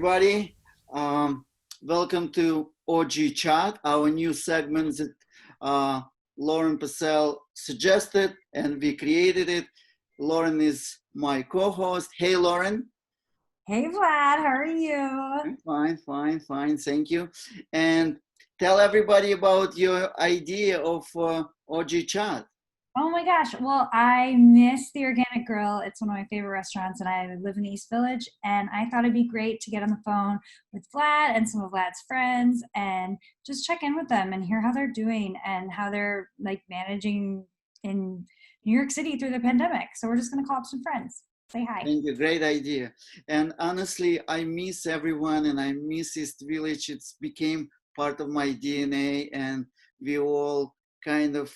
everybody. Welcome to OG Chat, our new segment that Lauren Purcell suggested, and we created it. Lauren is my co-host. Hey, Lauren. Hey, Vlad. How are you? Fine. Thank you. And tell everybody about your idea of OG Chat. Oh my gosh. Well, I miss the Organic Grill. It's one of my favorite restaurants, and I live in the East Village. And I thought it'd be great to get on the phone with Vlad and some of Vlad's friends and just check in with them and hear how they're doing and how they're like managing in New York City through the pandemic. So we're just going to call up some friends. Say hi. Thank you. Great idea. And honestly, I miss everyone and I miss East Village. It's became part of my DNA, and we all kind of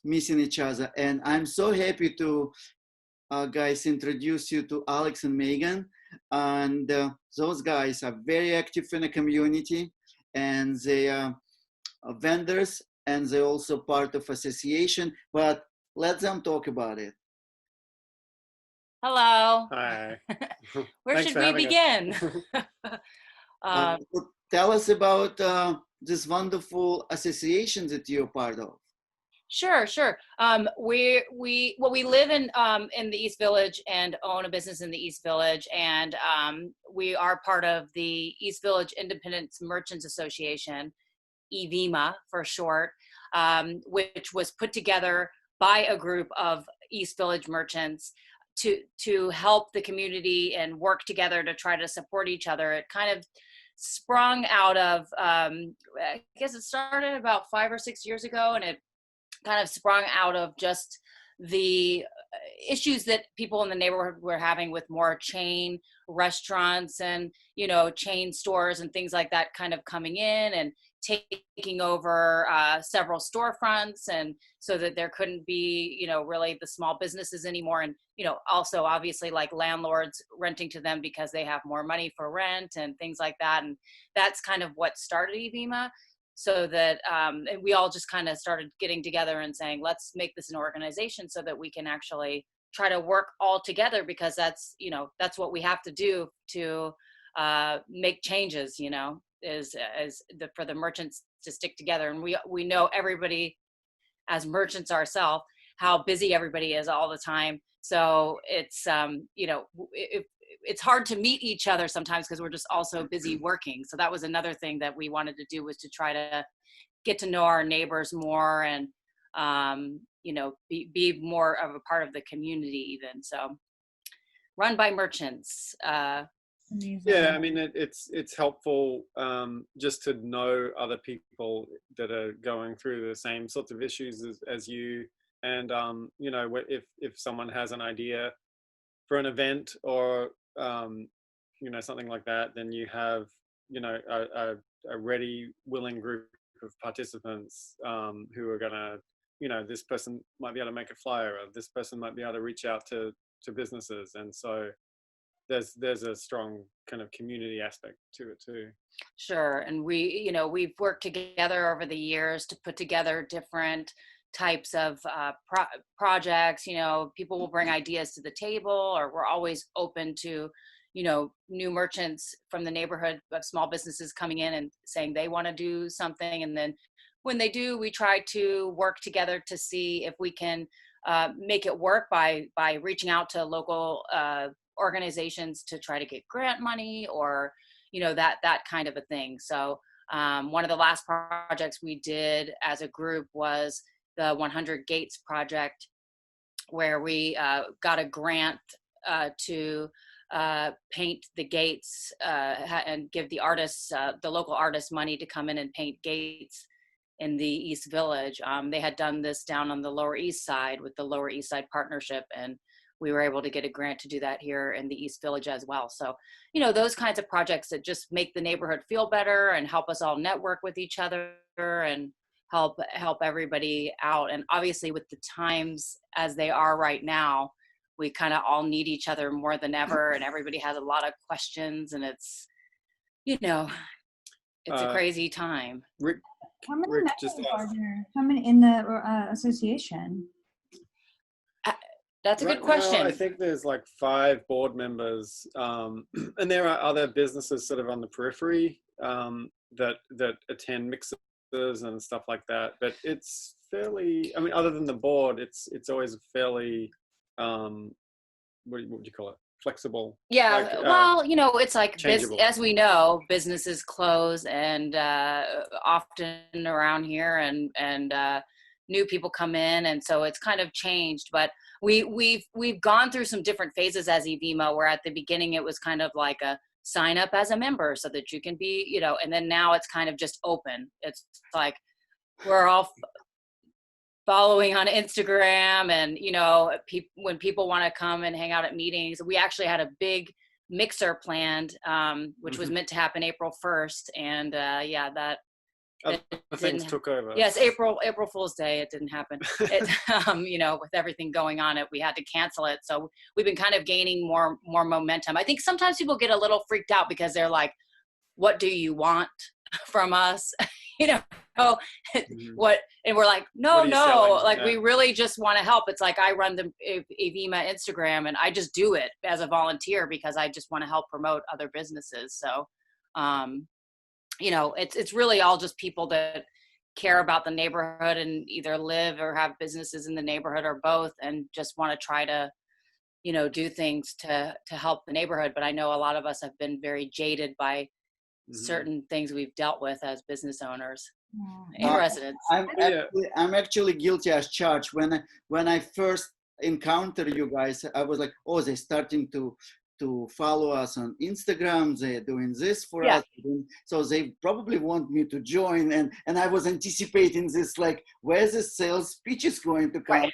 missing each other. And I'm so happy to guys introduce you to Alex and Maegan. And those guys are very active in the community, and they are vendors, and they're also part of association. But let them talk about it. Hello. Hi. Where should we begin? Tell us about this wonderful association that you're part of. Sure. We live in the East Village and own a business in the East Village, and we are part of the East Village Independent Merchants Association, EEMA for short, which was put together by a group of East Village merchants to help the community and work together to try to support each other. It kind of sprung out of, I guess it started about 5 or 6 years ago, and it kind of sprung out of just the issues that people in the neighborhood were having with more chain restaurants and, chain stores and things like that kind of coming in and taking over several storefronts, and so that there couldn't be, really the small businesses anymore. And, also obviously like landlords renting to them because they have more money for rent and things like that. And that's kind of what started EEMA. So that and we all just kind of started getting together and saying, let's make this an organization so that we can actually try to work all together, because that's what we have to do to make changes, for the merchants to stick together. And we know everybody as merchants ourselves, how busy everybody is all the time. So it's, it's hard to meet each other sometimes because we're just also busy working. So that was another thing that we wanted to do, was to try to get to know our neighbors more and, be more of a part of the community even. So run by merchants. Yeah, I mean, it's helpful just to know other people that are going through the same sorts of issues as you. And, if someone has an idea for an event or, something like that, then you have, a ready, willing group of participants who are going to, this person might be able to make a flyer, or this person might be able to reach out to businesses. And so there's a strong kind of community aspect to it too. Sure. And we've worked together over the years to put together different types of projects. People will bring ideas to the table, or we're always open to, new merchants from the neighborhood of small businesses coming in and saying they want to do something. And then when they do, we try to work together to see if we can make it work by reaching out to local organizations to try to get grant money, or that kind of a thing. So one of the last projects we did as a group was the 100 Gates project, where we got a grant to paint the gates and give the artists, the local artists, money to come in and paint gates in the East Village. They had done this down on the Lower East Side with the Lower East Side Partnership, and we were able to get a grant to do that here in the East Village as well. So, those kinds of projects that just make the neighborhood feel better and help us all network with each other and help everybody out. And obviously with the times as they are right now, we kind of all need each other more than ever, and everybody has a lot of questions, and it's, it's a crazy time. How many members are there? How many in the association? That's a Right good question. now, I think there's like 5 board members, and there are other businesses sort of on the periphery that attend mixers and stuff like that. But it's fairly, I mean, other than the board, it's always fairly, what would you call it? Flexible. Yeah, Like, well, you know, it's like changeable. as we know, businesses close and often around here, and new people come in, and so it's kind of changed. But we've gone through some different phases as EVMA, where at the beginning it was kind of like a sign up as a member so that you can be, you know, and then now it's kind of just open. It's like we're all following on Instagram, and you know, when people want to come and hang out at meetings. We actually had a big mixer planned, which was meant to happen April 1st, and yeah, that things took over. Yes, April Fool's Day, it didn't happen. It, you know, with everything going on, we had to cancel it. So we've been kind of gaining more momentum. I think sometimes people get a little freaked out because they're like, "What do you want from us?" You know, what, and we're like, no, like we really just want to help. It's like I run the EVMA Instagram, and I just do it as a volunteer because I just want to help promote other businesses. So, you know, it's really all just people that care about the neighborhood and either live or have businesses in the neighborhood or both, and just want to try to, you know, do things to help the neighborhood. But I know a lot of us have been very jaded by certain things we've dealt with as business owners and residents. I'm actually guilty as charged. When I first encountered you guys, I was like, oh, they're starting to follow us on Instagram. They're doing this for us. So they probably want me to join. And I was anticipating this, like, where's the sales pitch is going to come? Right.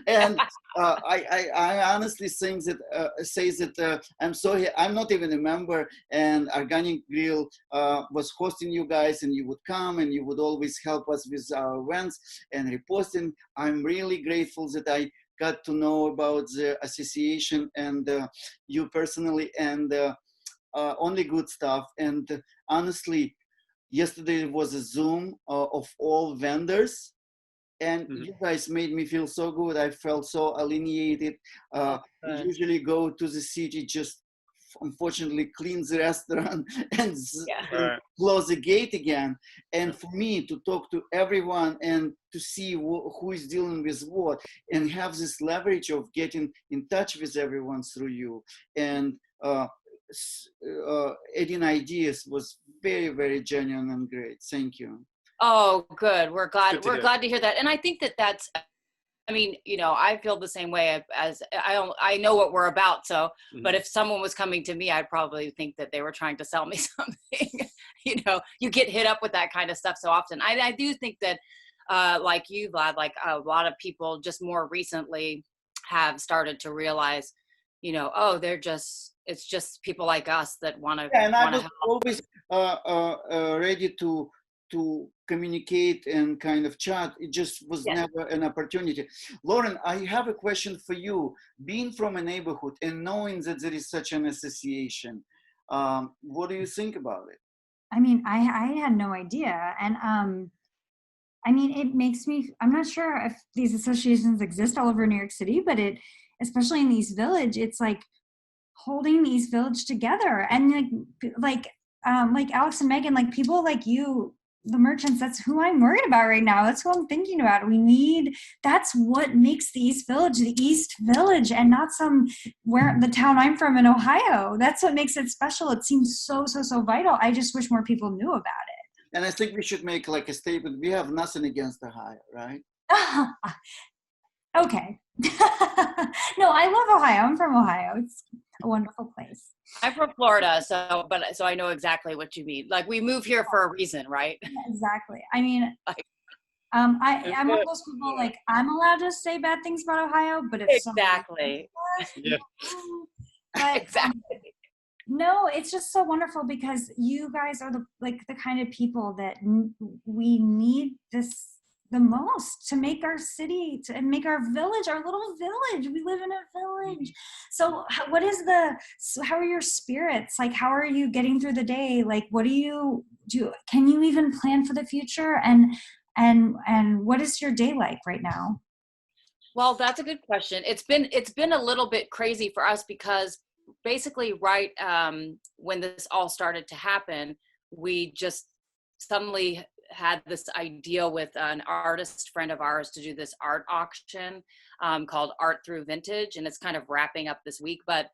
And I honestly think that, I'm sorry, I'm not even a member, and Organic Grill was hosting you guys, and you would come and you would always help us with our events and reposting. I'm really grateful that I got to know about the association and you personally, and only good stuff. And honestly, yesterday was a Zoom of all vendors, and you guys made me feel so good. I felt so alienated. Usually go to the city, just unfortunately clean the restaurant and close the gate again. And for me to talk to everyone and to see who is dealing with what, and have this leverage of getting in touch with everyone through you, and adding ideas was very, very genuine and great. Thank you. Oh, good. We're glad to hear that. And I think that's, I mean, you know, I feel the same way as I know what we're about. So, but if someone was coming to me, I'd probably think that they were trying to sell me something. You know, you get hit up with that kind of stuff so often. I do think that, like you, Vlad, like a lot of people just more recently have started to realize, you know, oh, it's just people like us that want to. And I was always ready to communicate and kind of chat. It just was never an opportunity. Lauren, I have a question for you. Being from a neighborhood and knowing that there is such an association, what do you think about it? I mean, I had no idea. And I mean, it makes me, I'm not sure if these associations exist all over New York City, but especially in the East Village, it's like holding the East Village together. And like Alex and Maegan, like people like you, the merchants, that's who I'm worried about right now. That's who I'm thinking about. That's what makes the East Village the East Village, and not the town I'm from in Ohio. That's what makes it special. It seems so vital. I just wish more people knew about it. And I think we should make like a statement. We have nothing against Ohio, right? Okay. No, I love Ohio. I'm from Ohio. It's a wonderful place. I'm from Florida, so I know exactly what you mean. Like, we move here for a reason, right? Yeah, exactly. I mean, I'm one of those people, like, I'm allowed to say bad things about Ohio, but if exactly, but, exactly. No, it's just so wonderful because you guys are the kind of people that we need the most to make our city, to make our village, our little village. We live in a village. So how are your spirits? Like, how are you getting through the day? Like, what do you do? Can you even plan for the future? And what is your day like right now? Well, that's a good question. It's been a little bit crazy for us because basically right when this all started to happen, we just suddenly had this idea with an artist friend of ours to do this art auction called Art Through Vintage, and it's kind of wrapping up this week. But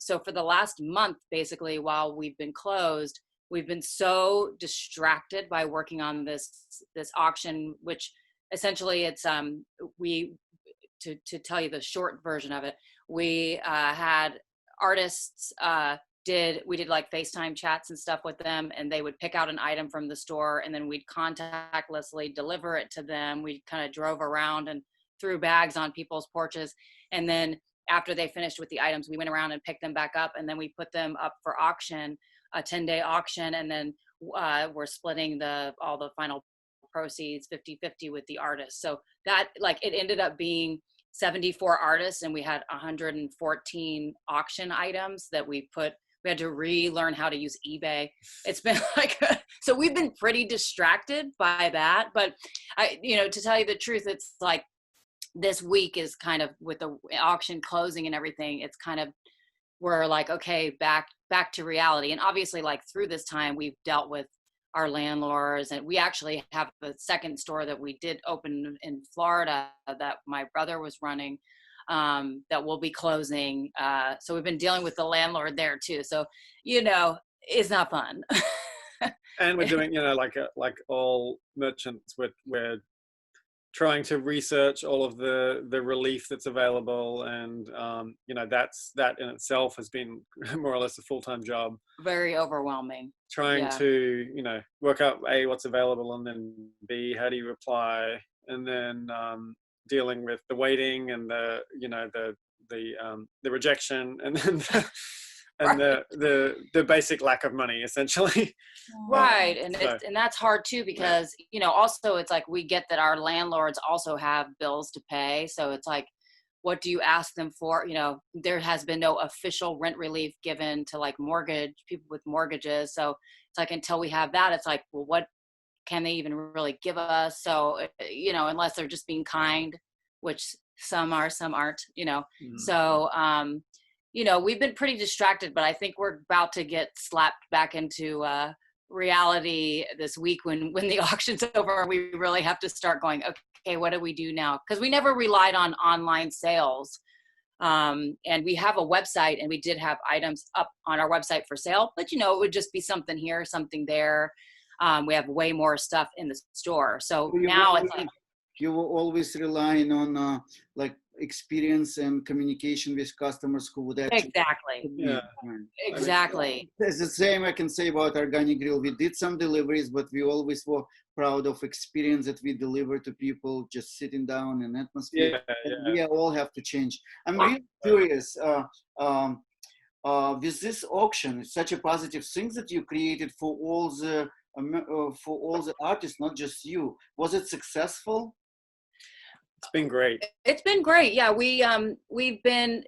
so for the last month, basically, while we've been closed, we've been so distracted by working on this auction, which essentially it's we to tell you the short version of it, we had artists we did like FaceTime chats and stuff with them, and they would pick out an item from the store, and then we'd contactlessly deliver it to them. We kind of drove around and threw bags on people's porches, and then after they finished with the items, we went around and picked them back up, and then we put them up for auction, a 10-day auction, and then we're splitting all the final proceeds 50-50 with the artists. So that, like, it ended up being 74 artists, and we had 114 auction items that we had to relearn how to use eBay. It's been like, so we've been pretty distracted by that. But to tell you the truth, it's like this week is kind of, with the auction closing and everything, it's kind of, we're like, okay, back to reality. And obviously, like, through this time, we've dealt with our landlords, and we actually have a second store that we did open in Florida that my brother was running, that will be closing. So we've been dealing with the landlord there too. So, it's not fun. And we're doing, like all merchants, we're trying to research all of the relief that's available. And, that in itself has been more or less a full-time job. Very overwhelming. Trying to, work out A, what's available, and then B, how do you reply? And then dealing with the waiting and the rejection, and then the basic lack of money, essentially. Right. And and that's hard too, because also it's like, we get that our landlords also have bills to pay, so it's like, what do you ask them for? There has been no official rent relief given to, like, people with mortgages, so it's like, until we have that, it's like, well, what can they even really give us? So unless they're just being kind, which some are, some aren't. Mm-hmm. So we've been pretty distracted, but I think we're about to get slapped back into reality this week when the auction's over. We really have to start going, okay, what do we do now? Because we never relied on online sales. And we have a website, and we did have items up on our website for sale, but it would just be something here, something there. We have way more stuff in the store. So now it's like, you were always relying on like experience and communication with customers who would actually exactly. It's the same I can say about Organic Grill. We did some deliveries, but we always were proud of experience that we deliver to people, just sitting down in atmosphere. We all have to change. I'm really curious, with this auction, it's such a positive thing that you created for all the artists, not just you. Was it successful? It's been great. It's been great. Yeah, we've been.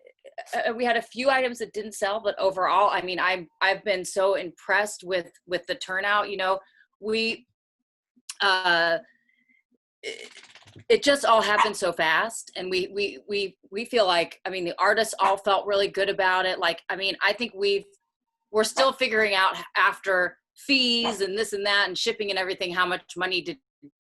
We had a few items that didn't sell, but overall, I mean, I've been so impressed with the turnout. It just all happened so fast, and we feel like, I mean, the artists all felt really good about it. Like, I mean, I think we're still figuring out, after fees and this and that and shipping and everything, how much money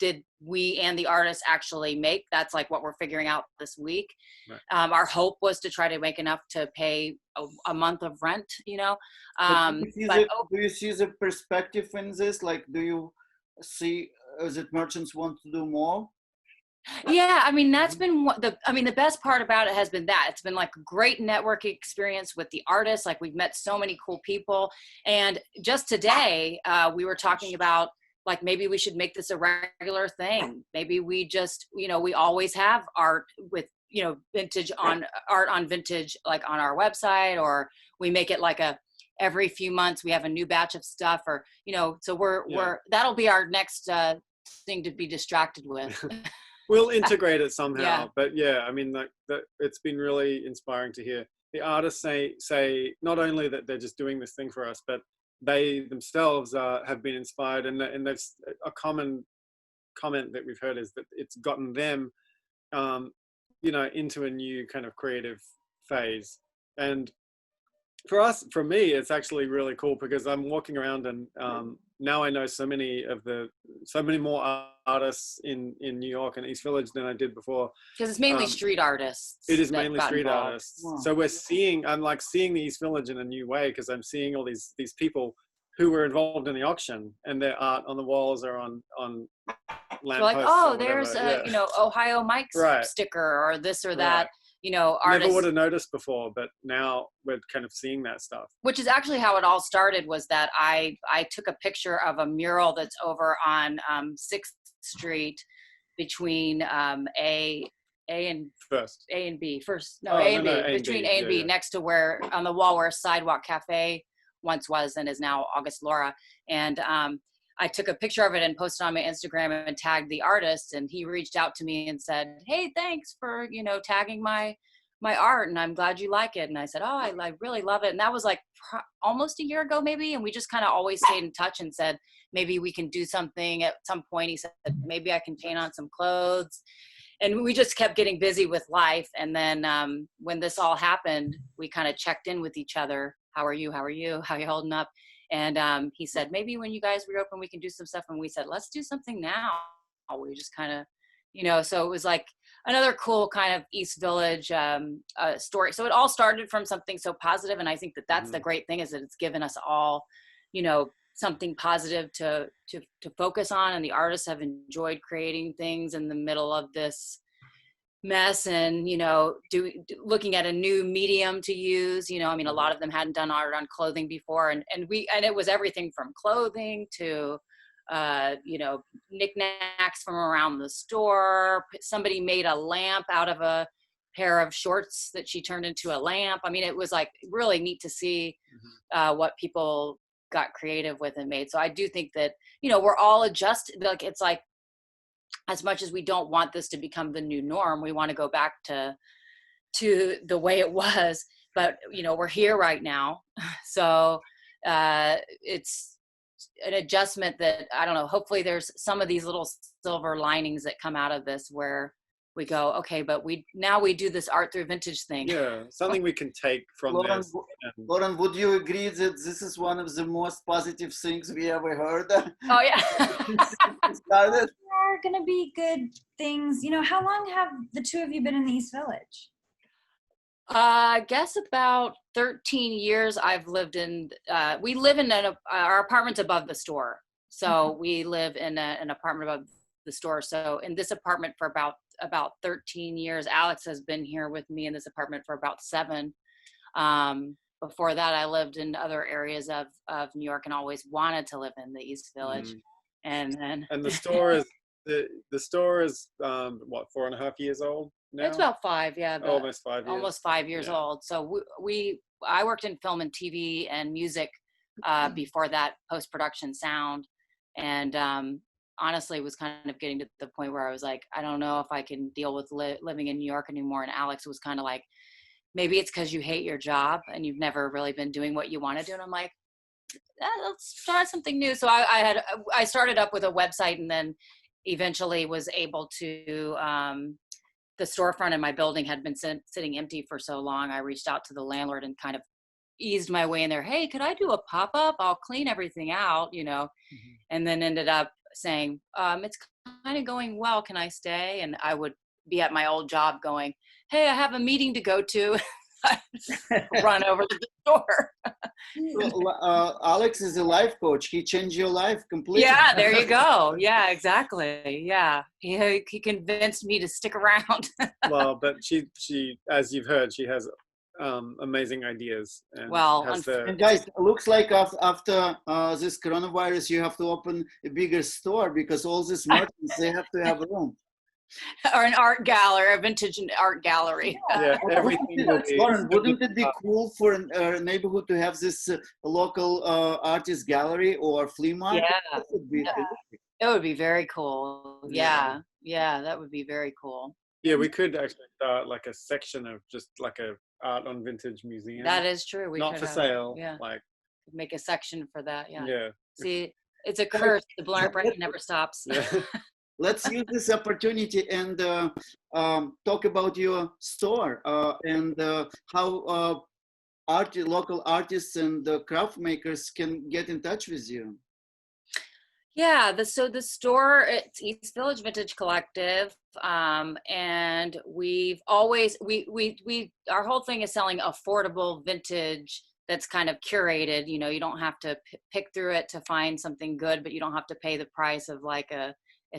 did we and the artists actually make. That's like what we're figuring out this week. Right. Our hope was to try to make enough to pay a month of rent, do you see the perspective in this? Like, do you see that merchants want to do more? Yeah, I mean, that's been the best part about it has been that it's been like a great networking experience with the artists. Like, we've met so many cool people. And just today, we were talking about, like, maybe we should make this a regular thing. Maybe we just, we always have art with, vintage on vintage, like on our website, or we make it like every few months we have a new batch of stuff, or, so that'll be our next thing to be distracted with. We'll integrate it somehow. But I mean, it's been really inspiring to hear the artists say not only that they're just doing this thing for us, but they themselves have been inspired, and that's a common comment that we've heard, is that it's gotten them into a new kind of creative phase. And for me, it's actually really cool because I'm walking around and now I know so many more artists in New York and East Village than I did before. Because it's mainly street artists. It is mainly street involved. artists. Wow. So I'm like seeing the East Village in a new way because I'm seeing all these people who were involved in the auction and their art on the walls or on lampposts. Like, or there's whatever. a Yeah. Ohio Mike's Right. sticker or this or that. Right. Artists. Never would have noticed before, but now we're kind of seeing that stuff. Which is actually how it all started, was that I took a picture of a mural that's over on 6th Street between A and B. Between A and B, next to where, on the wall where Sidewalk Cafe once was and is now August Laura. And I took a picture of it and posted on my Instagram and tagged the artist, and he reached out to me and said, "Hey, thanks for, tagging my art, and I'm glad you like it." And I said, "Oh, I really love it." And that was like almost a year ago maybe. And we just kind of always stayed in touch and said, maybe we can do something at some point. He said, maybe I can paint on some clothes. And we just kept getting busy with life. And then when this all happened, we kind of checked in with each other. How are you? How are you? How are you holding up? And he said, maybe when you guys reopen, we can do some stuff. And we said, let's do something now. We just kind of, so it was like another cool kind of East Village story. So it all started from something so positive. And I think that that's the great thing, is that it's given us all, something positive to focus on. And the artists have enjoyed creating things in the middle of this mess, and looking at a new medium to use. A lot of them hadn't done art on clothing before, and it was everything from clothing to knickknacks from around the store. Somebody made a lamp out of a pair of shorts that she turned into a lamp. It was like really neat to see what people got creative with and made. So I do think that we're all adjusted. Like, it's like, as much as we don't want this to become the new norm, we want to go back to the way it was. But, we're here right now. So it's an adjustment that, I don't know, hopefully there's some of these little silver linings that come out of this, where we go, okay, but we do this art through vintage thing. Yeah, something we can take from this. Lauren, would you agree that this is one of the most positive things we ever heard? Oh, yeah. Started? There are going to be good things. How long have the two of you been in the East Village? I guess about 13 years I've lived in, we live in our apartment's above the store. So we live in an apartment above the store. So in this apartment for about 13 years. Alex has been here with me in this apartment for about 7. Before that, I lived in other areas of New York and always wanted to live in the East Village. And the store is the store is what, 4.5 years old now? It's about 5, yeah. Almost 5 years. Almost 5 years old. So I worked in film and TV and music before that, post-production sound, and honestly was kind of getting to the point where I was like, I don't know if I can deal with living in New York anymore. And Alex was kind of like, maybe it's because you hate your job and you've never really been doing what you want to do. And I'm like, let's try something new. So I started up with a website, and then eventually was able to, the storefront in my building had been sitting empty for so long. I reached out to the landlord and kind of eased my way in there. Hey, could I do a pop-up? I'll clean everything out, and then ended up saying, it's kind of going well. Can I stay? And I would be at my old job going, hey, I have a meeting to go to. Run over to the store. Well, Alex is a life coach. He changed your life completely. Yeah, there you go. Yeah, exactly. Yeah, he convinced me to stick around. Well, but she, as you've heard, she has amazing ideas. And and guys, looks like after this coronavirus, you have to open a bigger store, because all these merchants, they have to have a room. Or an art gallery, a vintage art gallery. Yeah, everything will be. Lauren, wouldn't it be cool for a neighborhood to have this local artist gallery or flea market? Yeah, it would be very cool. Yeah, that would be very cool. Yeah, we could actually start like a section of just like a art on vintage museum. That is true. We not could for sale. Yeah, like make a section for that. Yeah. Yeah. See, it's a curse. The brain never stops. Yeah. let's use this opportunity and talk about your store and how local artists and craft makers can get in touch with you. Yeah, so the store, it's East Village Vintage Collective, and we've always our whole thing is selling affordable vintage that's kind of curated. You know, you don't have to pick through it to find something good, but you don't have to pay the price of like a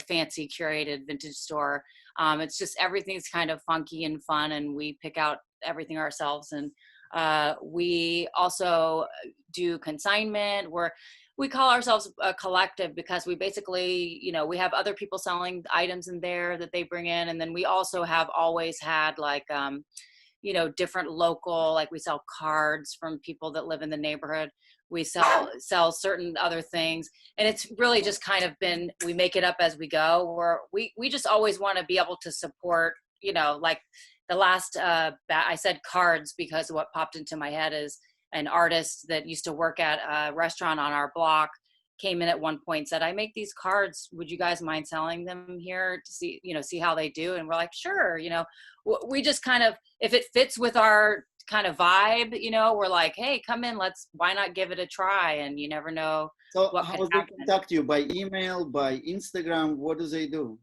fancy curated vintage store. It's just everything's kind of funky and fun, and we pick out everything ourselves. And we also do consignment. We call ourselves a collective because we basically, you know, we have other people selling items in there that they bring in. And then we also have always had like, you know, different local, like we sell cards from people that live in the neighborhood. We sell certain other things. And it's really just kind of been, we make it up as we go. We just always want to be able to support, you know, like the last, I said cards because what popped into my head is, an artist that used to work at a restaurant on our block came in at one point and said, I make these cards. Would you guys mind selling them here to see, you know, see how they do? And we're like, sure. You know, we just kind of, if it fits with our kind of vibe, you know, we're like, hey, come in, why not give it a try? And you never know. So what how do they contact you? By email, by Instagram? What do they do?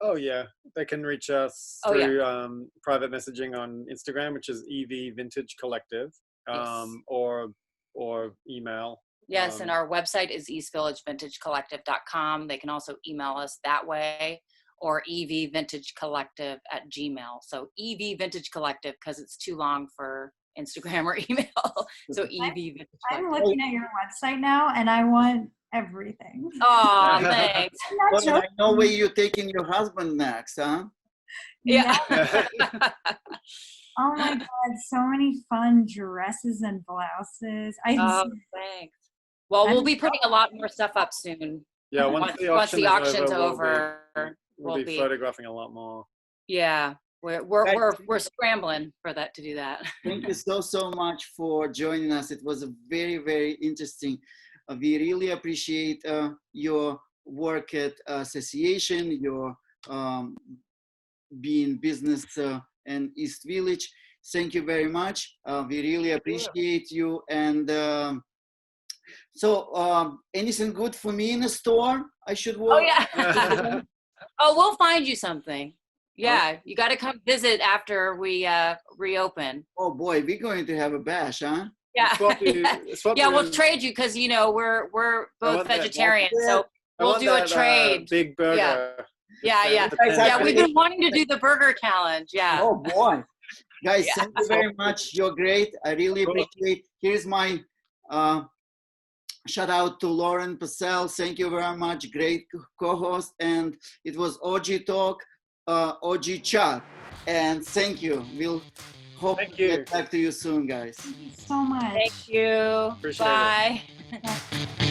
Oh yeah, they can reach us through private messaging on Instagram, which is EV Vintage Collective. Yes. Or email. Yes, and our website is eastvillagevintagecollective.com. They can also email us that way, or evvintagecollective@gmail. So EV Vintage Collective, because it's too long for Instagram or email. So EV Vintage Collective. I'm looking at your website now, and I want everything. Oh, thanks. Well, I know where you're taking your husband next, huh? Yeah. Oh my God, so many fun dresses and blouses. Thanks. Well, we'll be putting a lot more stuff up soon. Yeah, once the auction's over, we'll be photographing a lot more. Yeah, we're scrambling for that to do that. Thank you so much for joining us. It was a very, very interesting. We really appreciate your work at association, your being business and East Village. Thank you very much. We really appreciate you. And so anything good for me in the store I should work? Oh yeah. Oh, we'll find you something. Yeah, you got to come visit after we reopen. Oh boy, we're going to have a bash, huh? Yeah. Yeah, we'll trade you because, you know, we're both vegetarian, so we'll do a trade. Big burger. Yeah, we've been wanting to do the burger challenge. Yeah. Oh boy, guys, thank you very much. You're great. I really appreciate. Here's my shout out to Lauren Purcell. Thank you very much. Great co-host, and it was OG Talk, OG Chat, and thank you. We'll hope to get back to you soon, guys. Thank you so much. Thank you. Appreciate Bye. it.